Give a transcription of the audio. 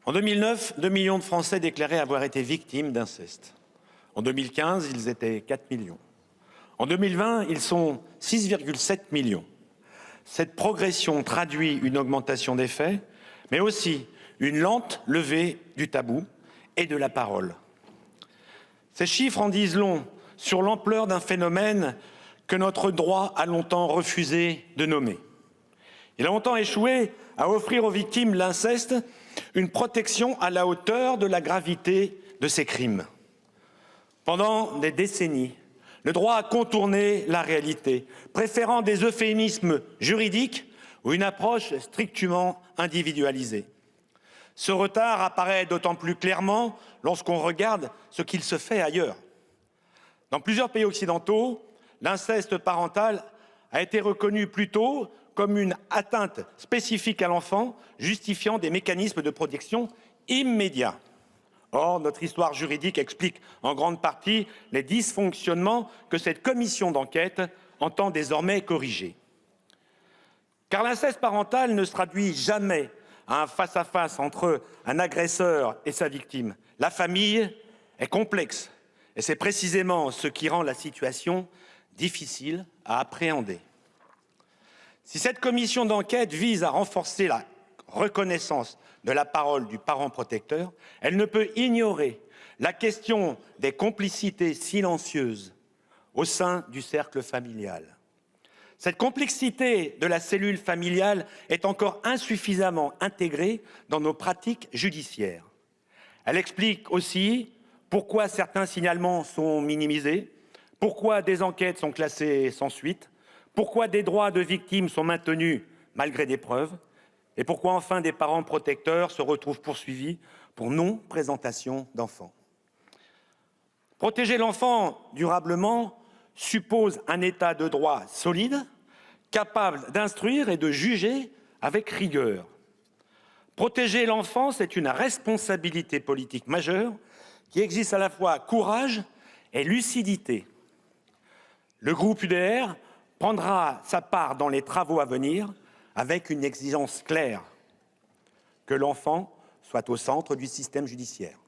En 2009, 2 millions de Français déclaraient avoir été victimes d'inceste. En 2015, ils étaient 4 millions. En 2020, ils sont 6,7 millions. Cette progression traduit une augmentation des faits, mais aussi une lente levée du tabou et de la parole. Ces chiffres en disent long sur l'ampleur d'un phénomène que notre droit a longtemps refusé de nommer. Il a longtemps échoué à offrir aux victimes de l'inceste une protection à la hauteur de la gravité de ces crimes. Pendant des décennies, le droit a contourné la réalité, préférant des euphémismes juridiques ou une approche strictement individualisée. Ce retard apparaît d'autant plus clairement lorsqu'on regarde ce qu'il se fait ailleurs. Dans plusieurs pays occidentaux, l'inceste parental a été reconnu plus tôt comme une atteinte spécifique à l'enfant, justifiant des mécanismes de protection immédiats. Or, notre histoire juridique explique en grande partie les dysfonctionnements que cette commission d'enquête entend désormais corriger. Car l'inceste parental ne se traduit jamais à un face-à-face entre un agresseur et sa victime. La famille est complexe et c'est précisément ce qui rend la situation difficile à appréhender. Si cette commission d'enquête vise à renforcer la reconnaissance de la parole du parent protecteur, elle ne peut ignorer la question des complicités silencieuses au sein du cercle familial. Cette complexité de la cellule familiale est encore insuffisamment intégrée dans nos pratiques judiciaires. Elle explique aussi pourquoi certains signalements sont minimisés, pourquoi des enquêtes sont classées sans suite, pourquoi des droits de victimes sont maintenus malgré des preuves, et pourquoi enfin des parents protecteurs se retrouvent poursuivis pour non-présentation d'enfants. Protéger l'enfant durablement suppose un état de droit solide, capable d'instruire et de juger avec rigueur. Protéger l'enfant, c'est une responsabilité politique majeure qui exige à la fois courage et lucidité. Le groupe UDR prendra sa part dans les travaux à venir avec une exigence claire, que l'enfant soit au centre du système judiciaire.